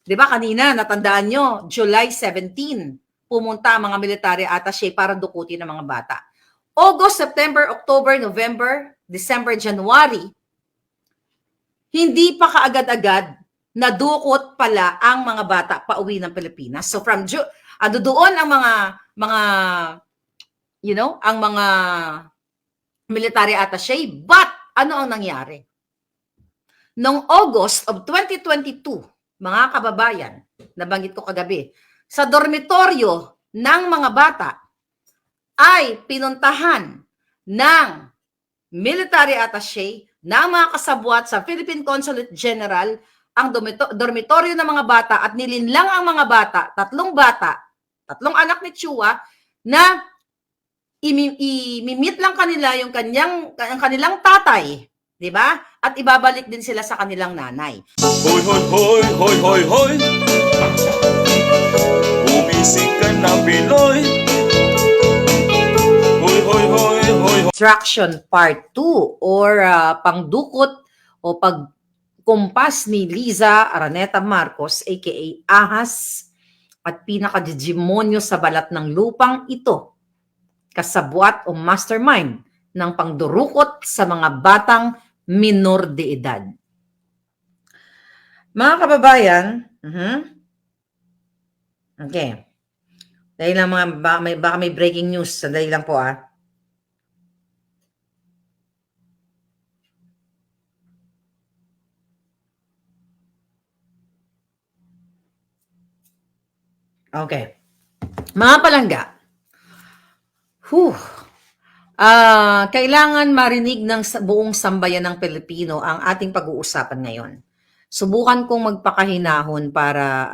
Di ba kanina, natandaan nyo, July 17, pumunta ang mga military attaché para dukutin ng mga bata. August, September, October, November, December, January, hindi pa kaagad-agad nadukot pala ang mga bata pauwi ng Pilipinas. So from doon ang mga ang mga military attaché. But ano ang nangyari? Noong August of 2022, mga kababayan, nabanggit ko kagabi, sa dormitoryo ng mga bata ay pinuntahan ng military attaché ng mga kasabwat sa Philippine Consulate General ang dormitoryo ng mga bata at nilinlang ang mga bata, tatlong anak ni Chua, na imimit lang kanila yung kanilang tatay, di ba? At ibabalik din sila sa kanilang nanay. Hoy, hoy, hoy, hoy, hoy, hoy. Bumisik ka na Pinoy. Hoy, hoy, hoy, hoy. Instruction Part 2 or pangdukot o pagkumpas ni Liza Araneta Marcos aka Ahas at pinakademonyo sa balat ng lupang ito, kasabwat o mastermind ng pangdurukot sa mga batang minor de edad. Mga kababayan, okay. Dahil lang baka may breaking news, sandali lang po Okay. Mga palangga, kailangan marinig ng buong sambayan ng Pilipino ang ating pag-uusapan ngayon. Subukan kong magpakahinahon para,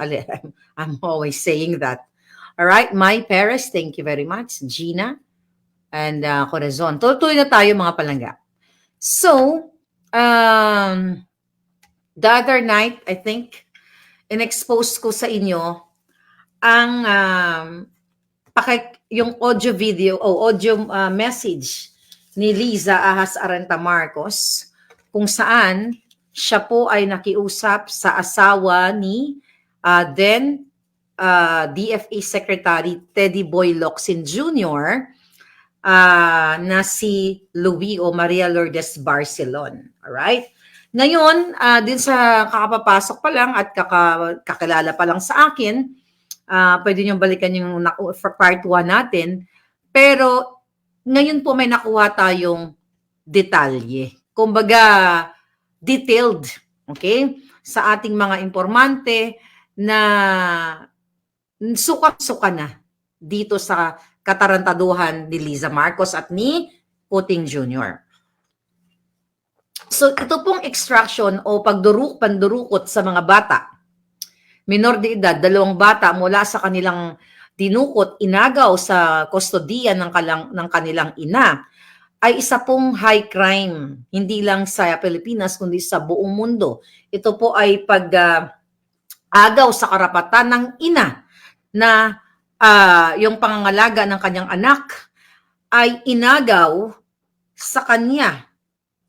I'm always saying that. All right, Mai Perez, thank you very much. Gina and Corazon. Tuloy na tayo mga palangga. So, the other night, I think, in-expose ko sa inyo ang yung audio video o audio message ni Liza Ahas Araneta Marcos kung saan siya po ay nakiusap sa asawa ni then DFA Secretary Teddy Boy Locsin Jr. Na si Louie o Maria Lourdes Barcelon. Alright? Ngayon, din sa kakapapasok pa lang at kakilala pa lang sa akin, pwede nyo balikan yung for part 1 natin. Pero ngayon po may nakuha tayong detalye. Kumbaga, detailed, okay? Sa ating mga informante na suka-suka na dito sa katarantaduhan ni Liza Marcos at ni Puting Jr. So ito pong extraction o pandurukot sa mga bata, minor de edad, 2 bata mula sa kanilang dinukot, inagaw sa kustodiya ng kanilang ina, ay isa pong high crime, hindi lang sa Pilipinas, kundi sa buong mundo. Ito po ay pag-agaw sa karapatan ng ina na yung pangangalaga ng kanyang anak ay inagaw sa kanya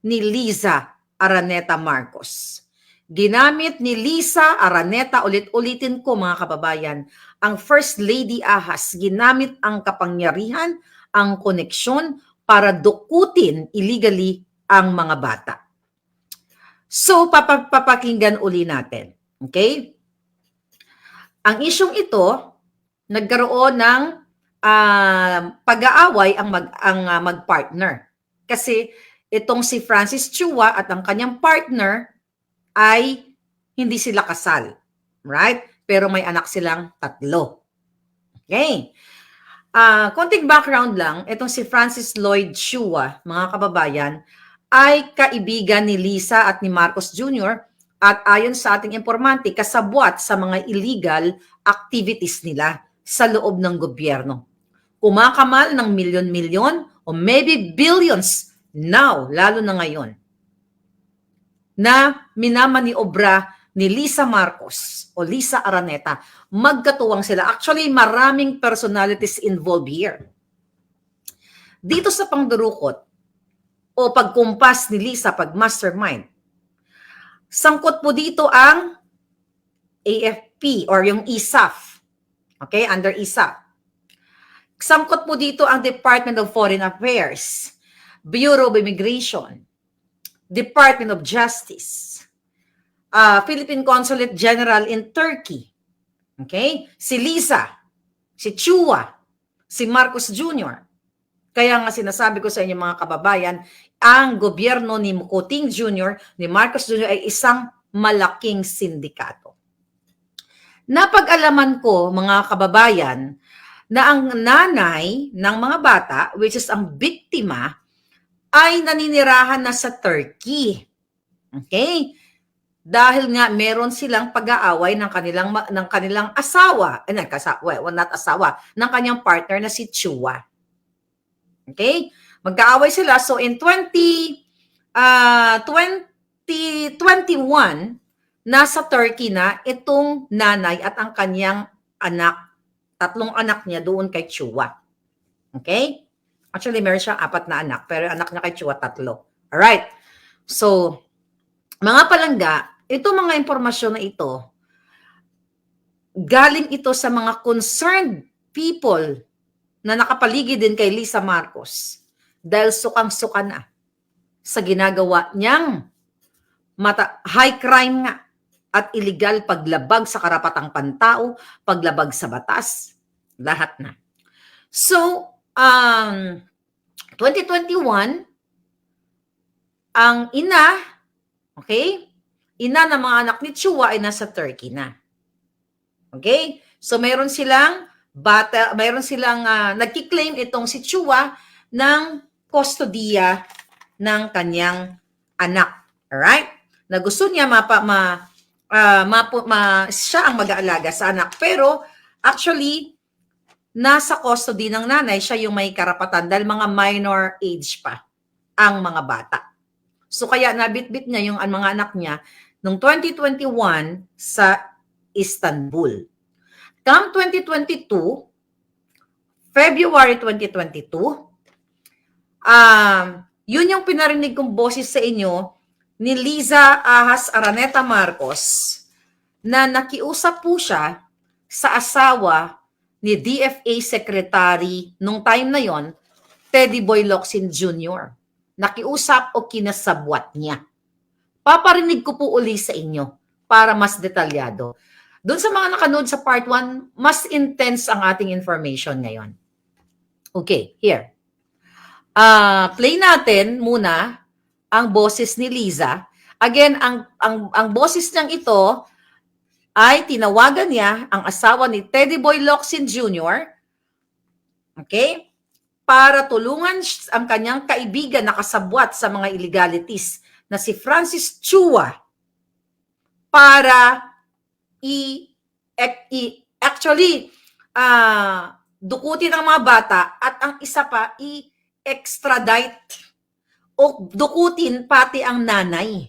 ni Liza Araneta Marcos. Ginamit ni Liza Araneta, ulit-ulitin ko mga kababayan, ang First Lady Ahas, ginamit ang kapangyarihan, ang koneksyon para dukutin illegally ang mga bata. So, papakinggan uli natin. Okay? Ang isyong ito, nagkaroon ng pag-aaway ang mag-partner. Kasi itong si Francis Chua at ang kanyang partner ay hindi sila kasal. Right? Pero may anak silang 3. Okay. Konting background lang, itong si Francis Lloyd Chua, mga kababayan, ay kaibigan ni Liza at ni Marcos Jr. at ayon sa ating informante, kasabwat sa mga illegal activities nila sa loob ng gobyerno. Kumakamal ng milyon-milyon o maybe billions now, lalo na ngayon, na minamaniobra ni Liza Marcos o Liza Araneta. Magkatuwang sila. Actually, maraming personalities involved here. Dito sa pangdurukot o pagkumpas ni Liza, pag-mastermind, sangkot po dito ang AFP, DFP or yung ISAF. Okay, under ISAF. Sangkot po dito ang Department of Foreign Affairs, Bureau of Immigration, Department of Justice, Philippine Consulate General in Turkey. Okay? Si Lisa, si Chua, si Marcos Jr. Kaya nga sinasabi ko sa inyo mga kababayan, ang gobyerno ni Kuting Jr., ni Marcos Jr. ay isang malaking sindikato. Napag-alaman ko, mga kababayan, na ang nanay ng mga bata, which is ang biktima, ay naninirahan na sa Turkey. Okay? Dahil nga meron silang pag-aaway ng kanilang asawa, not asawa, ng kanyang partner na si Chua. Okay? Magkaaway sila. So in 2021, nasa Turkey na itong nanay at ang kanyang anak, 3 anak niya doon kay Chua. Okay? Actually, meron siyang 4 na anak, pero anak niya kay Chua 3. Alright. So, mga palangga, ito mga impormasyon na ito, galing ito sa mga concerned people na nakapaligid din kay Lisa Marcos dahil sukang-suka na sa ginagawa niyang high crime nga at illegal paglabag sa karapatang pantao, paglabag sa batas, lahat na. So, 2021, ang ina, okay, ina ng mga anak ni Chua ay nasa Turkey na. Okay? So, mayroon silang nagki-claim itong si Chua ng kustodiya ng kanyang anak. Alright? Na gusto niya siya ang mag-aalaga sa anak. Pero, actually, nasa custody ng nanay, siya yung may karapatan dahil mga minor age pa ang mga bata. So, kaya nabitbit niya yung mga anak niya noong 2021 sa Istanbul. Come 2022, February 2022, yun yung pinarinig kong boses sa inyo ni Liza Ahas Araneta Marcos na nakiusap po siya sa asawa ni DFA Secretary nung time na yon, Teddy Boy Locsin Jr. Nakiusap o kinasabwat niya. Paparinig ko po uli sa inyo para mas detalyado. Doon sa mga nakanood sa part 1, mas intense ang ating information ngayon. Okay, here. Play natin muna ang boses ni Liza. Again, ang boses niyang ito ay tinawagan niya ang asawa ni Teddy Boy Locsin Jr. Okay? Para tulungan ang kanyang kaibigan na kasabwat sa mga illegalities na si Francis Chua para dukutin ang mga bata at ang isa pa i-extradite o dukutin pati ang nanay.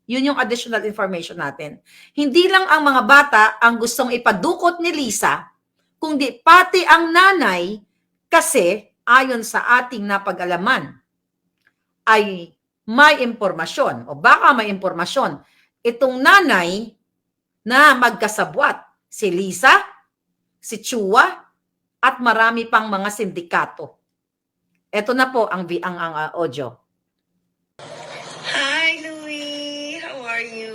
Yun yung additional information natin. Hindi lang ang mga bata ang gustong ipadukot ni Lisa, kundi pati ang nanay kasi ayon sa ating napag-alaman ay may impormasyon o baka may impormasyon itong nanay na magkasabwat, si Lisa, si Chua, at marami pang mga sindikato. Ito na po ang audio. Hi, Louie. How are you?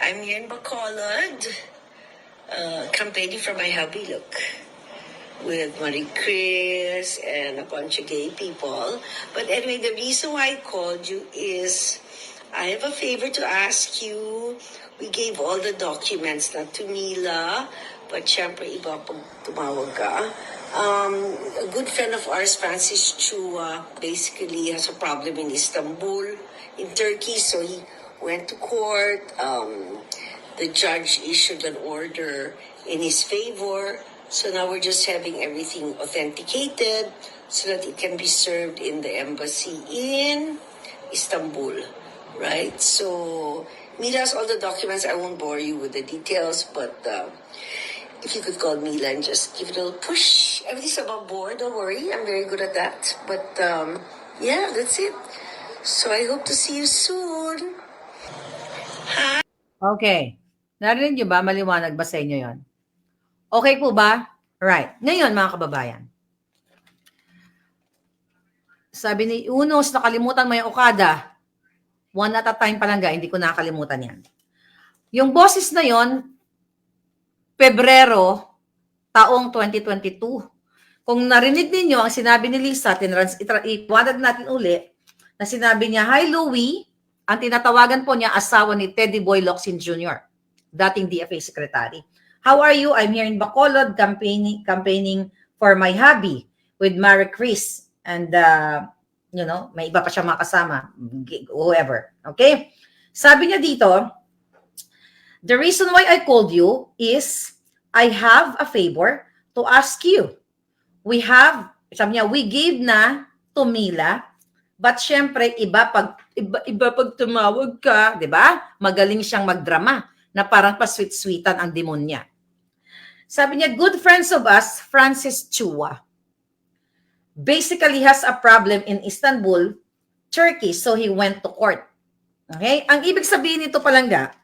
I'm here in Bacolod, campaigning for my hubby look with Marie Chris and a bunch of gay people. But anyway, the reason why I called you is I have a favor to ask you. We gave all the documents not to Mila, but syempre iba pag tumawag ka. A good friend of ours, Francis Chua, basically has a problem in Istanbul, in Turkey, so he went to court. The judge issued an order in his favor, so now we're just having everything authenticated so that it can be served in the embassy in Istanbul, right? So Mila has all the documents. I won't bore you with the details, but if you could call Mila and just give it a little push. Everything's above board, don't worry. I'm very good at that. But yeah, that's it. So I hope to see you soon. Okay. Narinig niyo ba? Maliwanag ba sa inyo yon? Okay po ba? Right. Ngayon, mga kababayan. Sabi ni Unos, nakalimutan mo yung Okada. One at a time palangga, hindi ko nakalimutan yan. Yung boses na yon, Pebrero, taong 2022. Kung narinig ninyo ang sinabi ni Lisa, iwanag natin uli, na sinabi niya, "Hi Louie," ang tinatawagan po niya asawa ni Teddy Boy Locsin Jr., dating DFA Secretary. "How are you? I'm here in Bacolod campaigning for my hubby with Marie Chris." And, may iba pa siya mga kasama, whoever. Okay? Sabi niya dito, "The reason why I called you is I have a favor to ask you. Sabi niya, we gave na to Mila, but syempre, iba pag tumawag ka, di ba? Magaling siyang magdrama na parang pa-sweet-sweetan ang demonya. Sabi niya, good friends of us, Francis Chua, basically has a problem in Istanbul, Turkey, so he went to court." Okay? Ang ibig sabihin nito palangga,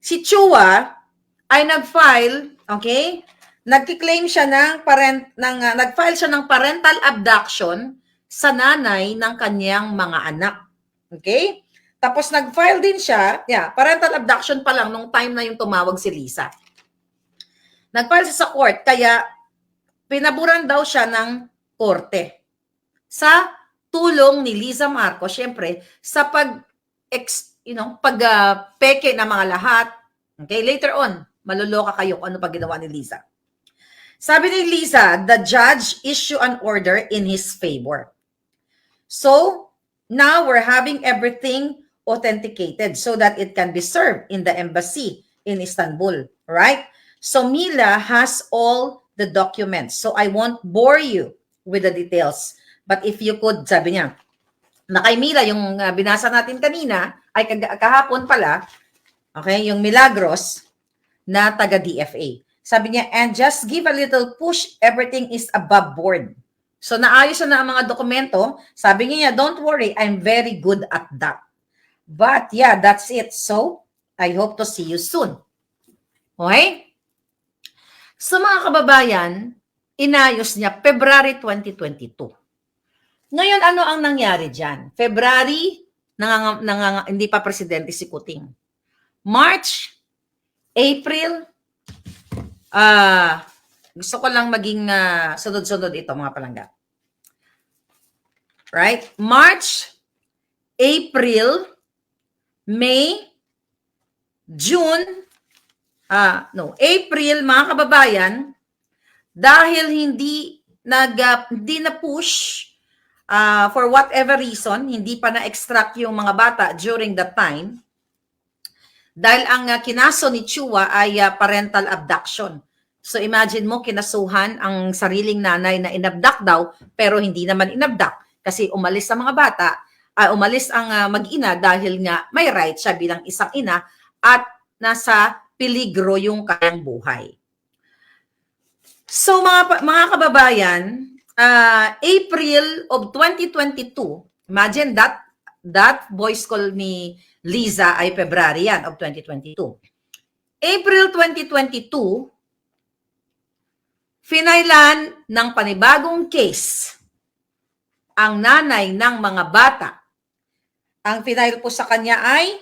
si Chua ay nag-file, okay? Nagki-claim siya nag-file siya ng parental abduction sa nanay ng kanyang mga anak. Okay? Tapos nag-file din siya, parental abduction pa lang nung time na yung tumawag si Lisa. Nag-file siya sa court, kaya pinaburan daw siya ng korte sa tulong ni Liza Marcos, syempre, sa peke ng mga lahat. Okay, later on, maluloka kayo kung ano pa ginawa ni Lisa. Sabi ni Lisa, the judge issue an order in his favor. So, now we're having everything authenticated so that it can be served in the embassy in Istanbul, right? So, Mila has all the documents. So, I won't bore you with the details. But if you could, sabi niya, na kay Mila, yung binasa natin kanina, ay kahapon pala, okay, yung Milagros na taga-DFA. Sabi niya, and just give a little push, everything is above board. So naayos na ang mga dokumento. Sabi niya, don't worry, I'm very good at that. But yeah, that's it. So, I hope to see you soon. Okay? So mga kababayan, inayos niya February 2022. Ngayon, ano ang nangyari dyan? February, hindi pa presidente si Kuting. March, April, gusto ko lang maging sunod-sunod ito, mga palangga. Right? March, April, May, June, April, mga kababayan, dahil hindi na-push for whatever reason, hindi pa na-extract yung mga bata during that time, dahil ang kinaso ni Chua ay parental abduction. So imagine mo, kinasuhan ang sariling nanay na inabduct daw, pero hindi naman inabduct kasi umalis ang mga bata, umalis ang mag-ina dahil nga may right siya bilang isang ina at nasa peligro yung kanyang buhay. So mga kababayan, April of 2022, imagine that voice call ni Liza ay February yan of 2022. April 2022, finailan ng panibagong case ang nanay ng mga bata. Ang finail po sa kanya ay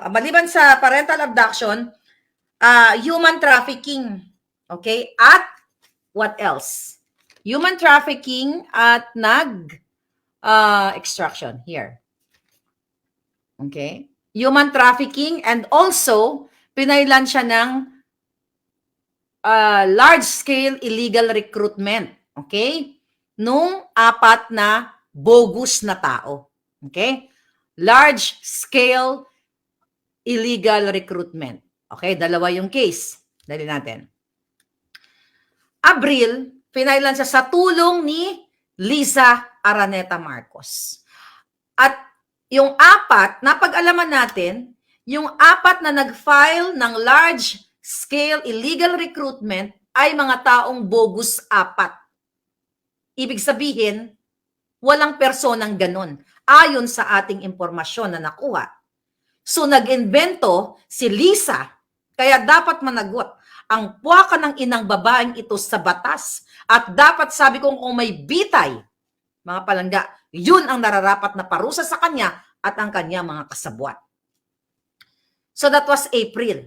maliban sa parental abduction, human trafficking. Okay? At what else? Human trafficking at extraction here. Okay? Human trafficking and also pinailan siya ng large-scale illegal recruitment. Okay? Nung 4 na bogus na tao. Okay? Large-scale illegal recruitment. Okay? 2 yung case. Dali natin. Abril, pinailan siya sa tulong ni Liza Araneta Marcos. At yung 4, napag-alaman natin, yung 4 na nag-file ng large-scale illegal recruitment ay mga taong bogus 4. Ibig sabihin, walang personang ganun, ayon sa ating impormasyon na nakuha. So nag-invento si Lisa, kaya dapat managot ang puwaka ng inang babaeng ito sa batas. At dapat sabi kong kung may bitay, mga palangga, yun ang nararapat na parusa sa kanya at ang kanya mga kasabwat. So that was April.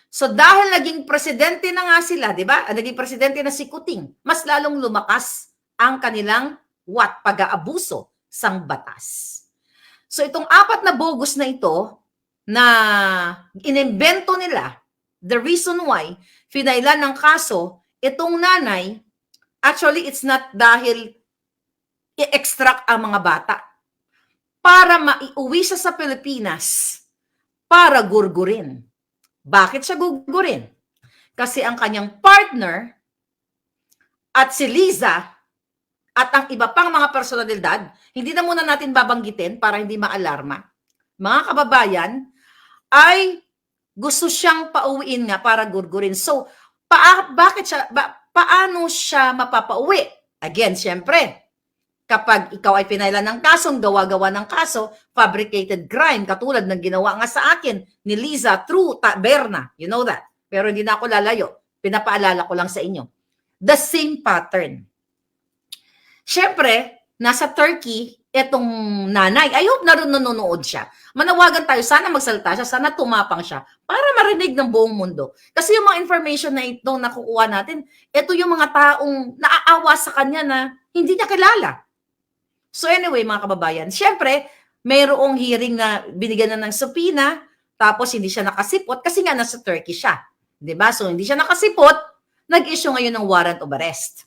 So dahil naging presidente na nga sila, di ba? Naging presidente na si Kuting, mas lalong lumakas ang kanilang pag-aabuso sang batas. So itong 4 na bogus na ito na inimbento nila, the reason why finailan ng kaso, itong nanay, actually it's not dahil i-extract ang mga bata para maiuwi siya sa Pilipinas para gurgurin. Bakit siya gugurin? Kasi ang kanyang partner at si Liza at ang iba pang mga personalidad, hindi na muna natin babanggitin para hindi maalarma. Mga kababayan, ay gusto siyang pauwiin nga para gurgurin. So, paano siya mapapauwi? Again, syempre, kapag ikaw ay pinailan ng kasong gawa-gawa ng kaso, fabricated crime, katulad ng ginawa nga sa akin ni Liza through Taberna. You know that. Pero hindi na ako lalayo. Pinapaalala ko lang sa inyo. The same pattern. Siyempre, nasa Turkey, etong nanay. I hope nanonood siya. Manawagan tayo. Sana magsalita siya. Sana tumapang siya. Para marinig ng buong mundo. Kasi yung mga information na ito nakukuha natin, ito yung mga taong naaawa sa kanya na hindi niya kilala. So anyway, mga kababayan, syempre, mayroong hearing na binigyan na ng subpoena, tapos hindi siya nakasipot kasi nga nasa Turkey siya. Diba? So hindi siya nakasipot, nag-issue ngayon ng warrant of arrest.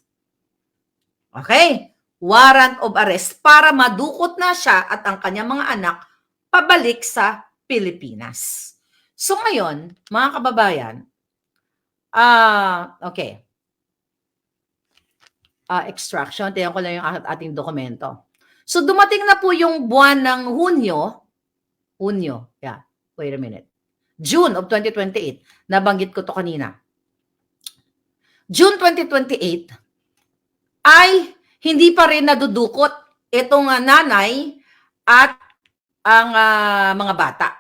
Okay? Warrant of arrest para madukot na siya at ang kanyang mga anak pabalik sa Pilipinas. So ngayon, mga kababayan, okay. Extraction, tingnan ko lang yung ating dokumento. So dumating na po yung buwan ng Hunyo, wait a minute. June of 2028, nabanggit ko to kanina. June 2028 ay hindi pa rin nadudukot itong nanay at ang mga bata.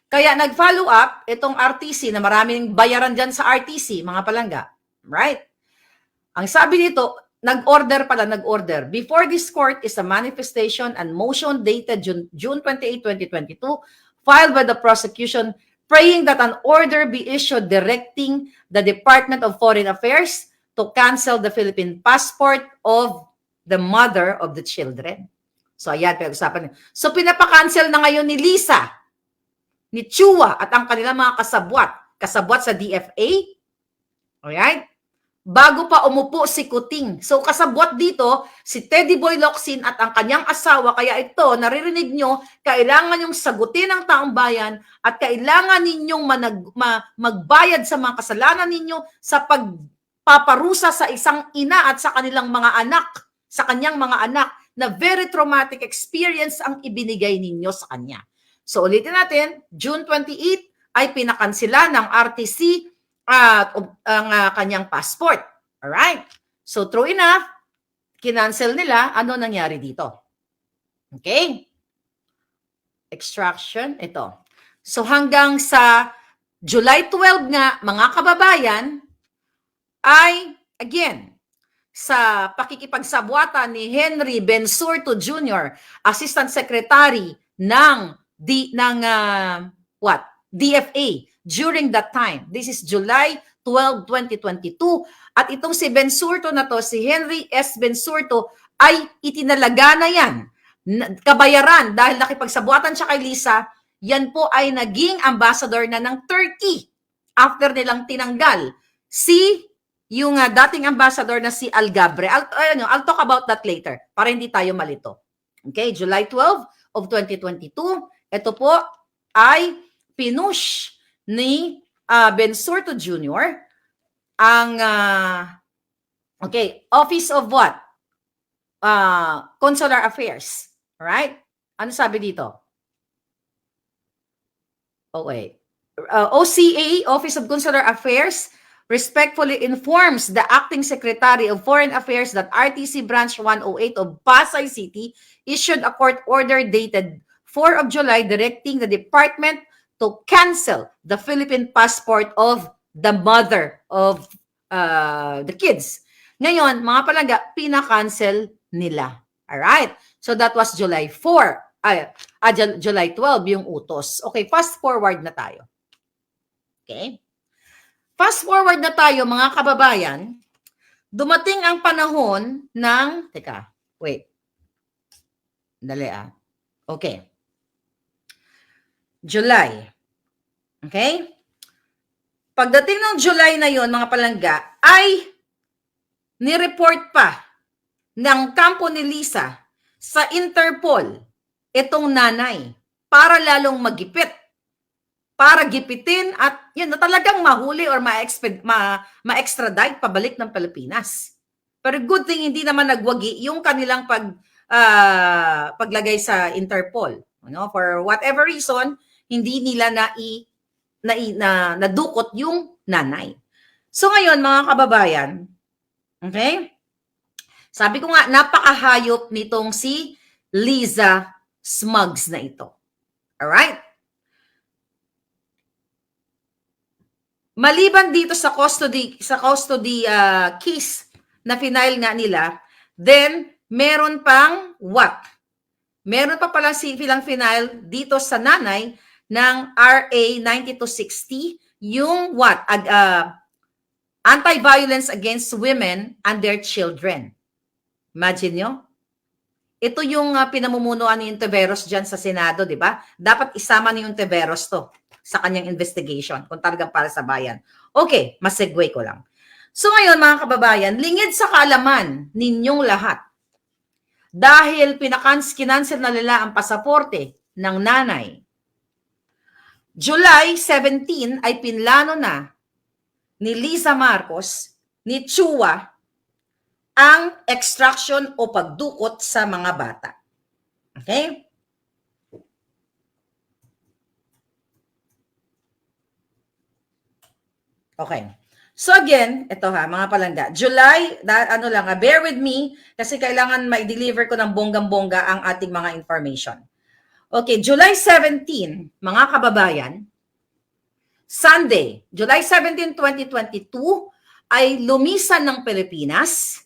Kaya nag-follow up itong RTC na maraming bayaran dyan sa RTC, mga palangga. Right? Ang sabi dito, nag-order. Before this court is a manifestation and motion dated June 28, 2022, filed by the prosecution praying that an order be issued directing the Department of Foreign Affairs to cancel the Philippine passport of the mother of the children. So ayan, pinag-usapan. So pinapakancel na ngayon ni Lisa, ni Chua at ang kanilang mga kasabwat sa DFA. Alright? Bago pa umupo si Kuting. So kasabwat dito, si Teddy Boy Locsin at ang kanyang asawa. Kaya ito, naririnig nyo, kailangan nyong sagutin ang taong bayan at kailangan ninyong magbayad sa mga kasalanan ninyo sa pagpaparusa sa isang ina at sa kanilang mga anak, sa kanyang mga anak, na very traumatic experience ang ibinigay ninyo sa kanya. So ulitin natin, June 28 ay pinakansila ng RTC ang kanyang passport. Alright? So true enough, kinancel nila. Ano nangyari dito? Okay? Extraction, ito. So hanggang sa July 12 nga, mga kababayan, ay, again, sa pakikipagsabwatan ni Henry Bensurto Jr., Assistant Secretary ng DFA during that time. This is July 12, 2022. At itong si Bensurto na to, si Henry S. Bensurto, ay itinalaga na yan. Kabayaran dahil nakipagsabwatan siya kay Lisa, yan po ay naging ambassador na ng Turkey after nilang tinanggal yung dating ambassador na si Algabre. I'll talk about that later para hindi tayo malito. Okay, July 12 of 2022, ito po ay pinush ni Bensurto Jr. ang Office of what? Consular Affairs. Alright? Ano sabi dito? OCA, Office of Consular Affairs, respectfully informs the Acting Secretary of Foreign Affairs that RTC Branch 108 of Pasay City issued a court order dated 4 of July directing the department to cancel the Philippine passport of the mother of the kids. Ngayon, mga palangga, pinakancel nila. Alright? So that was July 4. July 12 yung utos. Okay, fast forward na tayo. Okay? Fast forward na tayo, mga kababayan. Dumating ang panahon ng... Teka, wait. Dali Okay. July. Okay? Pagdating ng July na yon, mga palangga, ay nireport pa ng kampo ni Lisa sa Interpol itong nanay para lalong magipit, para gipitin at yun na talagang mahuli or ma-extradite pabalik ng Pilipinas. Pero good thing hindi naman nagwagi yung kanilang paglagay sa Interpol. For whatever reason, hindi nila nadukot yung nanay. So ngayon, mga kababayan, okay? Sabi ko nga, napakahayop nitong si Liza Smugs na ito. Alright? Maliban dito sa custody case na final nga nila, then meron pang what? Meron pa pala silang final dito sa nanay ng RA 9260, yung what? Anti-violence against women and their children. Imagine nyo? Ito yung pinamumunuan ni Ontiveros dyan sa Senado, di ba? Dapat isama ni Ontiveros to sa kanyang investigation kung talagang para sa bayan. Okay, mas-segue ko lang. So ngayon, mga kababayan, lingid sa kaalaman ninyong lahat. Dahil kinansel na nila ang pasaporte ng nanay. July 17 ay pinlano na ni Lisa Marcos, ni Chua, ang extraction o pagdukot sa mga bata. Okay? Okay. So again, ito mga palangga. July, bear with me kasi kailangan ma-deliver ko ng bonggang-bongga ang ating mga information. Okay, July 17, mga kababayan, Sunday, July 17, 2022, ay lumisan ng Pilipinas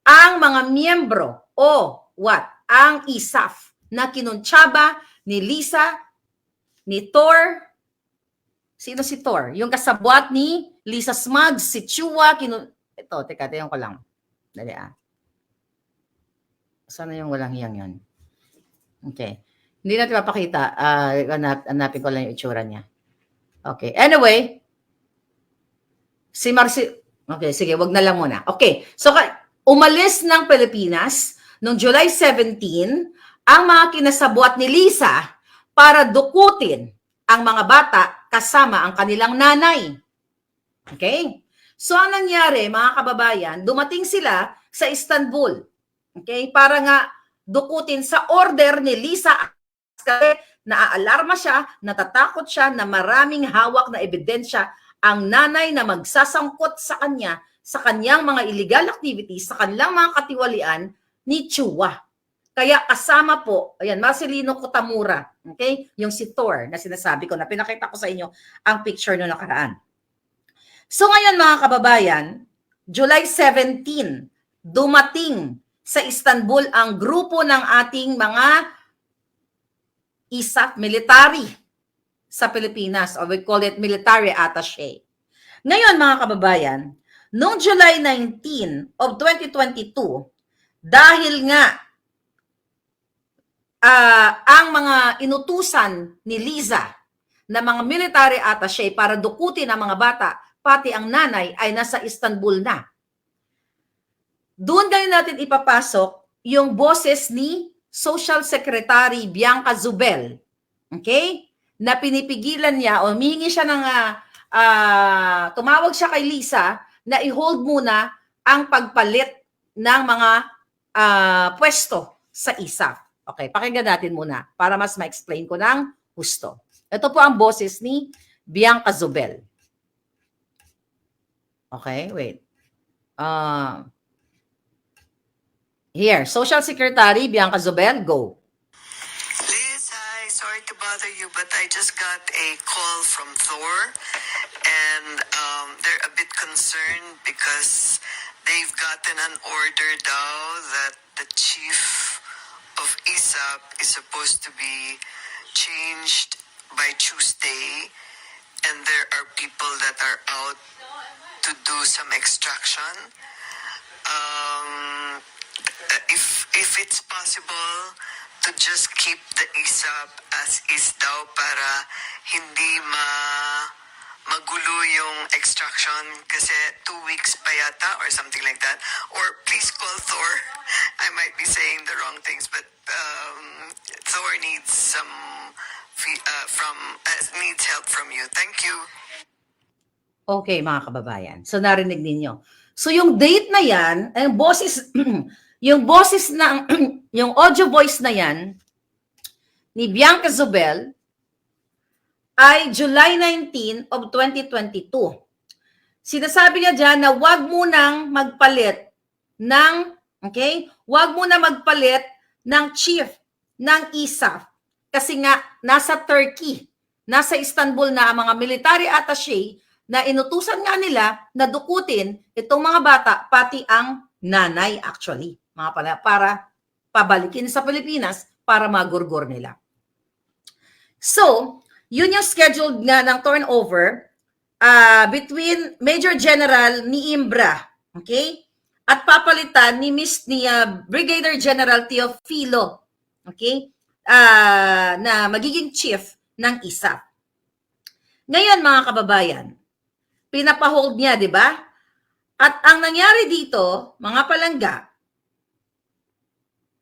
ang mga miyembro ang ISAF na kinuntsaba ni Lisa, ni Tor. Sino si Tor? Yung kasabwat ni Lisa Smugs, si Chua, tingnan ko lang. Dali Sana yung walang hiyang yun? Okay. Hindi natin mapakita. Hanapin ko lang yung itsura niya. Okay. Anyway, si Marcy, okay, sige, wag na lang muna. Okay. So, umalis ng Pilipinas noong July 17 ang mga kinasabwat ni Lisa para dukutin ang mga bata kasama ang kanilang nanay. Okay? So, ang nangyari, mga kababayan, dumating sila sa Istanbul. Okay? Para nga dukutin sa order ni Lisa kasi naaalarma siya, natatakot siya na maraming hawak na ebidensya ang nanay na magsasangkot sa kanya sa kanyang mga illegal activities, sa kanilang mga katiwalian ni Chua. Kaya kasama po, ayan, Marcelino Cotamura, okay? Yung si Tor na sinasabi ko, na pinakita ko sa inyo ang picture no nakaraan. So ngayon, mga kababayan, July 17, dumating sa Istanbul ang grupo ng ating mga ISAF military sa Pilipinas, or we call it military attaché. Ngayon, mga kababayan, noong July 19 of 2022, dahil nga ang mga inutusan ni Liza na mga military attaché para dukutin ang mga bata, pati ang nanay, ay nasa Istanbul na. Doon ngayon natin ipapasok yung boses ni Social Secretary Bianca Zubel, okay? Na pinipigilan niya o humingi siya ng tumawag siya kay Lisa na i-hold muna ang pagpalit ng mga pwesto sa ISAF. Okay, pakinggan natin muna para mas ma-explain ko ng husto. Ito po ang boses ni Bianca Zubel. Okay, wait. Here, Social Secretary Bianca Zubel, go. Liz, hi. to bother you, but I just got a call from Thor, and they're a bit concerned because they've gotten an order daw that the chief of ISAP is supposed to be changed by Tuesday, and there are people that are out to do some extraction. If it's possible to just keep the ISAP as is daw para hindi magulo yung extraction kasi 2 weeks pa yata or something like that. Or please call Thor. I might be saying the wrong things, but Thor needs some needs help from you. Thank you. Okay, mga kababayan. So, narinig ninyo. So, yung date na yan, yung boses, yung boses ng, yung audio voice na yan, ni Bianca Zobel, ay July 19 of 2022. Sinasabi niya dyan na wag munang magpalit ng, okay, wag muna magpalit ng chief ng ISAF. Kasi nga, nasa Turkey, nasa Istanbul na ang mga military attaché na inutusan nga nila na dukutin itong mga bata, pati ang nanay actually, mga pala, para pabalikin sa Pilipinas para magurgur nila. So, yun yung scheduled nga ng turnover between Major General ni Imbra, okay? At papalitan ni Brigadier General Teofilo, okay? Na magiging chief ng ISAF. Ngayon, mga kababayan, pinapahold niya, di ba? At ang nangyari dito, mga palangga,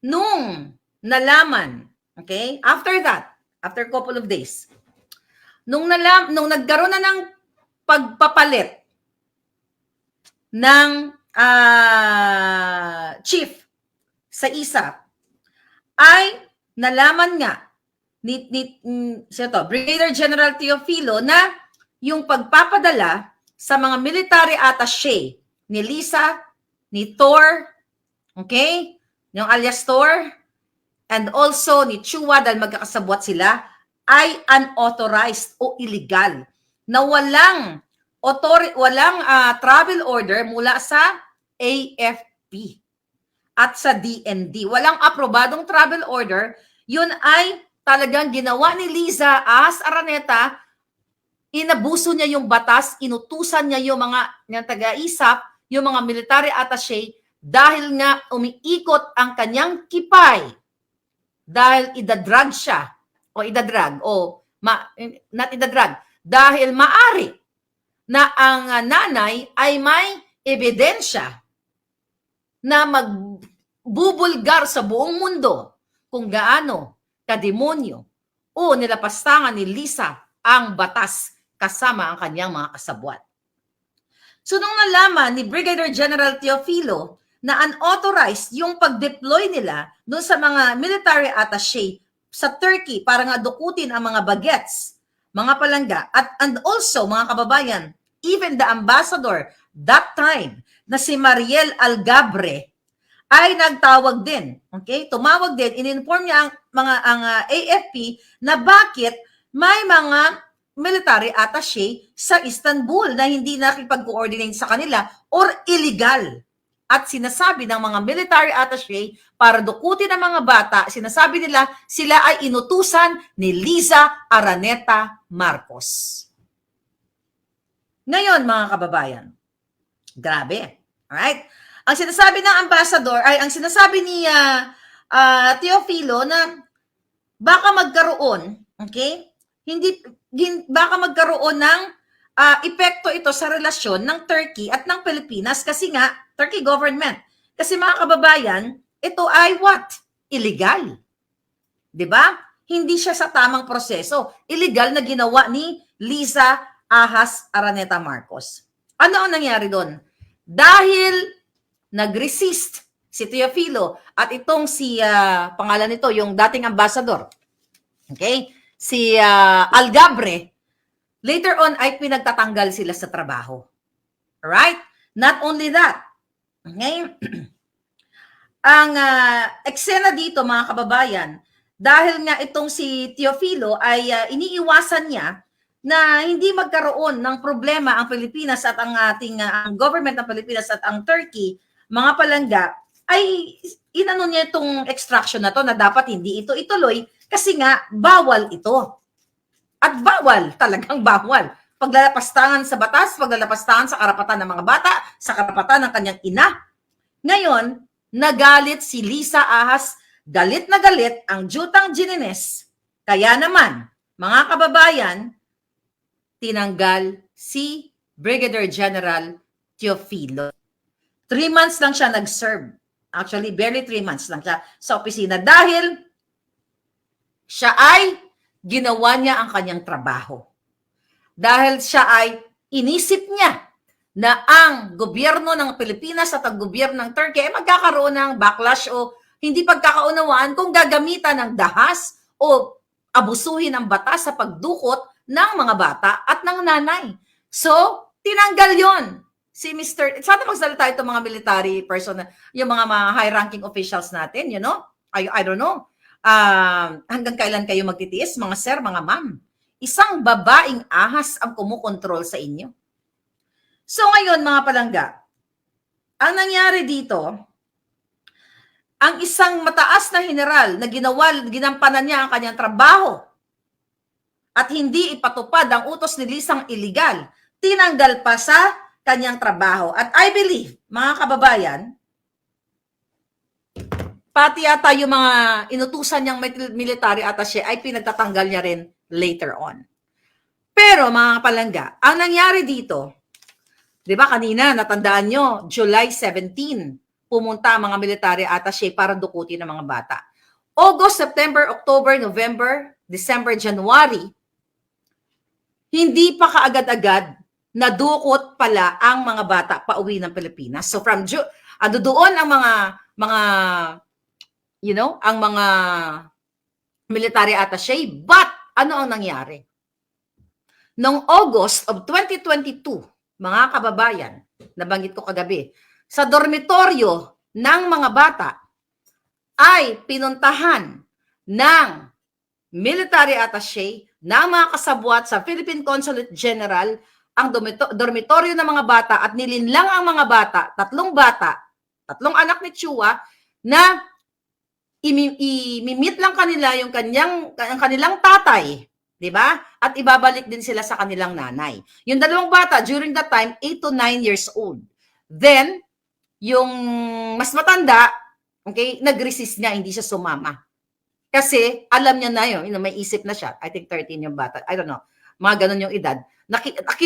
nung nalaman, okay, after a couple of days, nung nagkaroon na ng pagpapalit ng chief sa ISAP, ay nalaman nga ni Brigadier General Teofilo na yung pagpapadala sa mga military attaché ni Lisa, ni Thor, okay, yung alias Thor, and also ni Chua dahil magkakasabwat sila, ay unauthorized o illegal na walang travel order mula sa AFP at sa DND. Walang aprobadong travel order. Yun ay talagang ginawa ni Liza as Araneta. Inabuso niya yung batas, inutusan niya yung mga taga-ISAP, yung mga military attaché, dahil nga umiikot ang kanyang kipay. Dahil idadrag siya, not idadrag, dahil maari na ang nanay ay may ebidensya na magbubulgar sa buong mundo kung gaano kademonyo o nilapastangan ni Lisa ang batas kasama ang kanyang mga kasabwat. So nung nalaman ni Brigadier General Teofilo na unauthorized yung pag-deploy nila doon sa mga military attaché sa Turkey para nga dukutin ang mga bagets, mga palangga, and also mga kababayan, even the ambassador that time na si Mariel Algabre ay nagtawag din. Okay? Tumawag din, in-inform niya ang AFP na bakit may mga military attaché sa Istanbul na hindi nakipag-coordinate sa kanila or illegal. At sinasabi ng mga military attaché para dukutin ang mga bata, sinasabi nila sila ay inutusan ni Liza Araneta Marcos. Ngayon, mga kababayan, grabe. Alright? Ang sinasabi ng ambassador, ang sinasabi ni Teofilo na baka magkaroon, okay? Baka magkaroon ng epekto ito sa relasyon ng Turkey at ng Pilipinas kasi nga, Turkey government. Kasi mga kababayan, ito ay what? Illegal. 'Di ba? Hindi siya sa tamang proseso. Illegal na ginawa ni Liza Ahas Araneta Marcos. Ano ang nangyari doon? Dahil nag-resist si Teofilo at itong si pangalan nito, yung dating ambassador. Okay? Si Algabre, later on ay pinagtatanggal sila sa trabaho. Alright? Not only that. Okay? Ang eksena dito, mga kababayan, dahil nga itong si Teofilo ay iniiwasan niya na hindi magkaroon ng problema ang Pilipinas at ang ating ang government ng Pilipinas at ang Turkey, mga palangga, ay inano niya itong extraction na to na dapat hindi ito ituloy kasi nga bawal ito. At bawal, talagang bawal. Paglalapastangan sa batas, paglalapastangan sa karapatan ng mga bata, sa karapatan ng kanyang ina. Ngayon, nagalit si Lisa Ahas, galit na galit ang Jutang Gimenez. Kaya naman, mga kababayan, tinanggal si Brigadier General Teofilo. 3 months lang siya nag-serve. Actually, barely 3 months lang siya sa opisina dahil siya ay ginawa niya ang kanyang trabaho. Dahil siya ay inisip niya na ang gobyerno ng Pilipinas at ang gobyerno ng Turkey ay magkakaroon ng backlash o hindi pagkakaunawaan kung gagamitan ng dahas o abusuhin ang batas sa pagdukot ng mga bata at ng nanay. So, tinanggal yon si Mr. Sana magsalita ito mga military person, yung mga high-ranking officials natin, you know? I don't know. Hanggang kailan kayo magtitiis, mga sir, mga ma'am? Isang babaeng ahas ang kumukontrol sa inyo. So ngayon, mga palangga, ang nangyari dito, ang isang mataas na general na ginampanan niya ang kanyang trabaho at hindi ipatupad ang utos ni Lisang illegal, tinanggal pa sa kanyang trabaho. At I believe, mga kababayan, pati ata yung mga inutusan niyang military attaché ay pinagtatanggal niya rin later on. Pero mga palangga, ang nangyari dito, di ba kanina natandaan nyo, July 17, pumunta ang mga military attaché para dukutin ng mga bata. August, September, October, November, December, January, hindi pa kaagad-agad nadukot pala ang mga bata pauwi ng Pilipinas. So from doon ang mga you know, ang mga military attaché. But ano ang nangyari? Noong August of 2022, mga kababayan, nabanggit ko kagabi, sa dormitoryo ng mga bata ay pinuntahan ng military attaché ng mga kasabwat sa Philippine Consulate General ang dormitoryo ng mga bata at nilinlang ang mga bata, tatlong anak ni Chua, na imimit lang kanila yung kanilang tatay, di ba? At ibabalik din sila sa kanilang nanay. Yung dalawang bata, during that time, 8 to 9 years old. Then, yung mas matanda, okay, nag-resist niya, hindi siya sumama. Kasi, alam niya na yun, may isip na siya. I think 13 yung bata. I don't know. Mga ganun yung edad.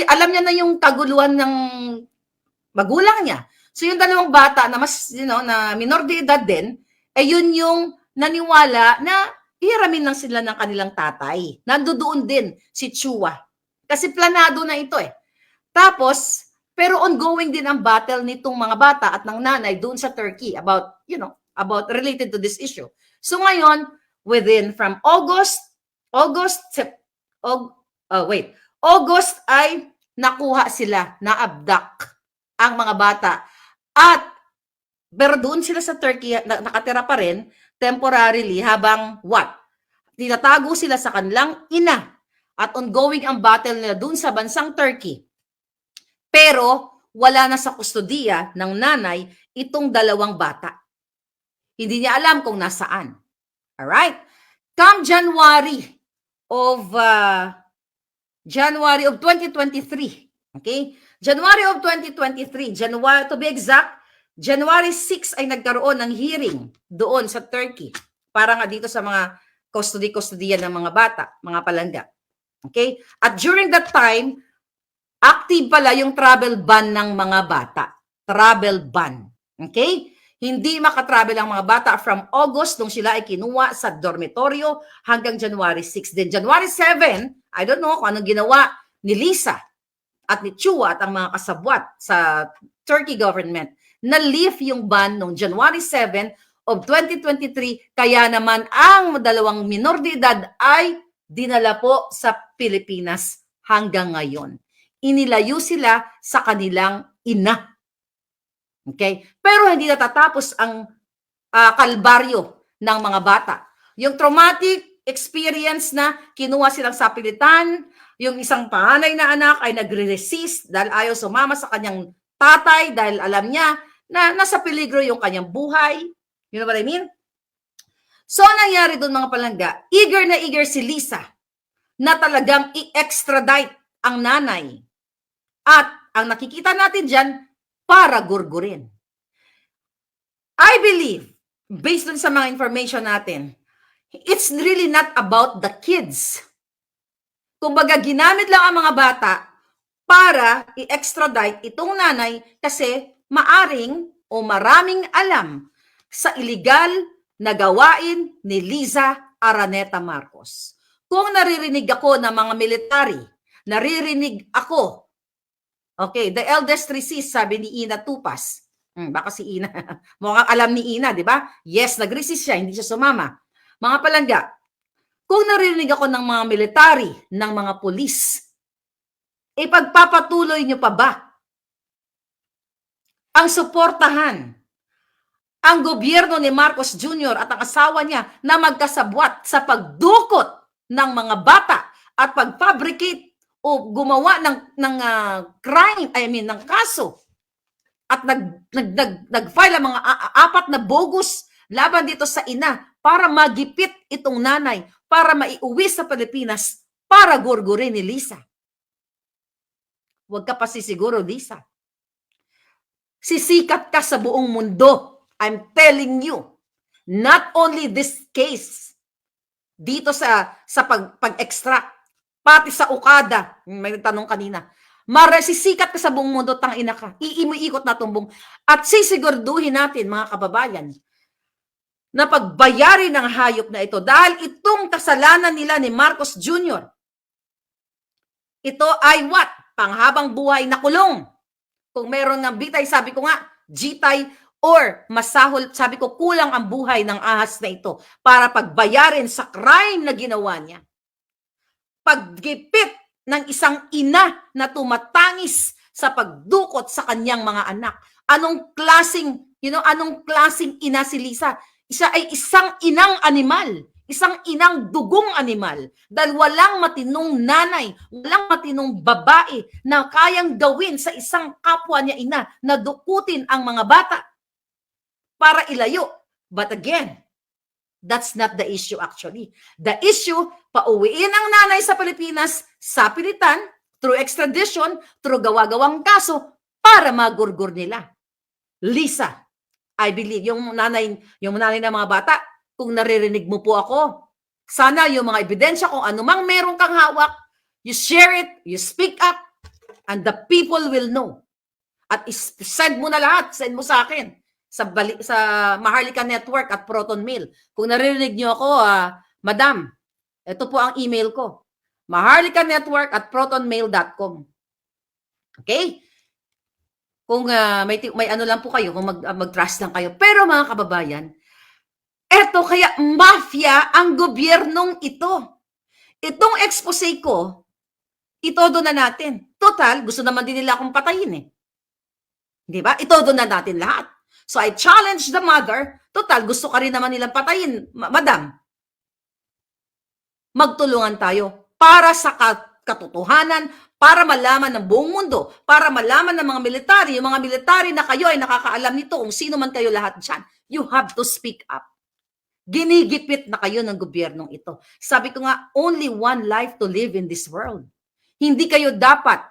Alam niya na yung kaguluhan ng magulang niya. So, yung dalawang bata na mas, na minor de edad din, yun yung naniwala na ihiramin lang sila ng kanilang tatay. Nandoon din si Chua. Kasi planado na ito eh. Tapos, pero ongoing din ang battle nitong mga bata at ng nanay doon sa Turkey about related to this issue. So ngayon, from August ay nakuha sila, na-abduct ang mga bata. Pero doon sila sa Turkey, nakatira pa rin, temporarily, habang tinatago sila sa kanilang ina. At ongoing ang battle nila doon sa bansang Turkey. Pero, wala na sa kustodiya ng nanay itong dalawang bata. Hindi niya alam kung nasaan. Alright? Come January of 2023. Okay? January of 2023. To be exact, January 6 ay nagkaroon ng hearing doon sa Turkey para nga dito sa mga custody ng mga bata, mga palangga. Okay? At during that time, active pala yung travel ban ng mga bata. Travel ban. Okay? Hindi makatravel ang mga bata from August nung sila ay kinuha sa dormitoryo hanggang January 6. Then January 7, I don't know kung anong ginawa ni Lisa at ni Chua at ang mga kasabwat sa Turkey government. Na-lift yung ban noong January 7 of 2023, kaya naman ang dalawang minor de edad ay dinala po sa Pilipinas hanggang ngayon. Inilayo sila sa kanilang ina. Okay? Pero hindi natatapos ang kalbaryo ng mga bata. Yung traumatic experience na kinuha silang sapilitan, yung isang panganay na anak ay nagre-resist dahil ayaw sumama sa kanyang tatay dahil alam niya na nasa peligro yung kanyang buhay. You know what I mean? So, nangyari doon mga palangga, eager na eager si Lisa na talagang i-extradite ang nanay. At ang nakikita natin dyan, para gurgurin. I believe, based on sa mga information natin, it's really not about the kids. Kumbaga, ginamit lang ang mga bata para i-extradite itong nanay kasi maaring o maraming alam sa illegal na gawain ni Liza Araneta Marcos. Kung naririnig ako ng mga military, naririnig ako, okay, the eldest receives, sabi ni Ina Tupas. Baka si Ina, mukhang alam ni Ina, di ba? Yes, nag-resist siya, hindi siya sumama. Mga palangga, kung naririnig ako ng mga military, ng mga pulis, ipagpapatuloy nyo pa ba ang suportahan ang gobyerno ni Marcos Jr. at ang asawa niya na magkasabwat sa pagdukot ng mga bata at pag-fabricate o gumawa ng crime, ng kaso at nag-file ang mga apat na bogus laban dito sa ina para magipit itong nanay, para maiuwi sa Pilipinas, para gurgurin ni Lisa. Huwag ka pa sisiguro, Lisa. Sisikat ka sa buong mundo. I'm telling you. Not only this case, dito sa pag-extract, pati sa Okada, may tanong kanina, maresisikat ka sa buong mundo, tangina ka. Iikot na tumbong. At sisigurduhin natin, mga kababayan, na pagbayari ng hayop na ito dahil itong kasalanan nila ni Marcos Jr. Ito ay what? Panghabang buhay na kulong. Kung meron ng bitay, sabi ko nga, gitay or masahol, sabi ko kulang ang buhay ng ahas na ito para pagbayarin sa crime na ginawa niya. Paggipit ng isang ina na tumatangis sa pagdukot sa kanyang mga anak. Anong klaseng ina si Lisa? Isa ay isang inang animal, isang inang dugong animal. Dahil walang matinong nanay, walang matinong babae na kayang gawin sa isang kapwa niya ina na dukutin ang mga bata para ilayo. But again, that's not the issue actually. The issue, pauwiin ang nanay sa Pilipinas, sa pilitan, through extradition, through gawa-gawang kaso, para magurgur nila. Lisa, I believe, yung nanay ng mga bata, kung naririnig mo po ako, sana yung mga ebidensya kung anumang meron kang hawak, you share it, you speak up, and the people will know. At send mo na lahat, send mo sa akin, sa Maharlika Network at Proton Mail. Kung naririnig nyo ako, Madam, ito po ang email ko, Maharlika Network at protonmail.com. Okay? Kung may ano lang po kayo, kung mag-trust lang kayo. Pero mga kababayan, eto kaya mafia ang gobyernong ito. Itong expose ko, itodo na natin. Total, gusto naman din nila akong patayin eh. Di ba? Itodo na natin lahat. So I challenge the mother, total, gusto ka rin naman nilang patayin. Madam, magtulungan tayo para sa katotohanan, para malaman ng buong mundo, para malaman ng mga military, yung mga military na kayo ay nakakaalam nito kung sino man kayo lahat dyan. You have to speak up. Ginigipit na kayo ng gobyernong ito. Sabi ko nga, only one life to live in this world. Hindi kayo dapat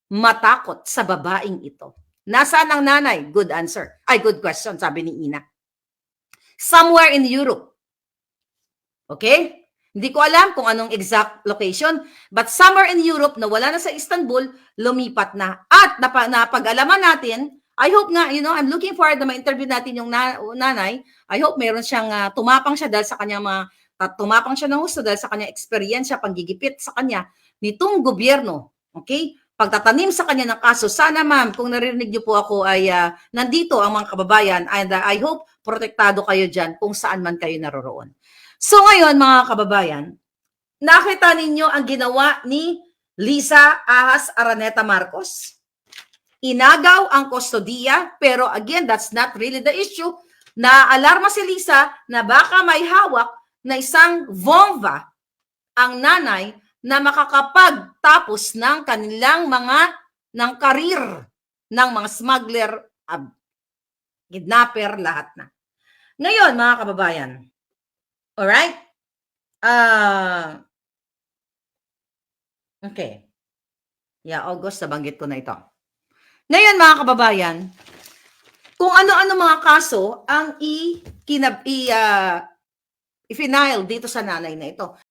matakot sa babaeng ito. Nasaan ang nanay? Good answer. Ay, good question, sabi ni Ina. Somewhere in Europe. Okay? Hindi ko alam kung anong exact location, but somewhere in Europe na wala na sa Istanbul, lumipat na. At napag-alaman natin, I hope nga, I'm looking forward na ma-interview natin yung nanay. I hope meron siyang tumapang siya dahil sa kanyang tumapang siya ng gusto dahil sa kanyang experience, panggigipit sa kanya nitong gobyerno. Okay? Pagtatanim sa kanya ng kaso, sana ma'am, kung naririnig niyo po ako ay nandito ang mga kababayan and I hope protektado kayo dyan kung saan man kayo naroroon. So ngayon mga kababayan, nakita ninyo ang ginawa ni Liza Ahas Araneta Marcos. Inagaw ang kustodiya, pero again, that's not really the issue. Naalarma si Liza na baka may hawak na isang vongva ang nanay na makakapagtapos ng kanilang ng karir ng mga smuggler, kidnapper, lahat na. Ngayon, mga kababayan, alright? Okay. Yeah, August, nabanggit ko na ito. Ngayon, mga kababayan, kung ano-ano mga kaso ang i-final dito sa nanay na ito.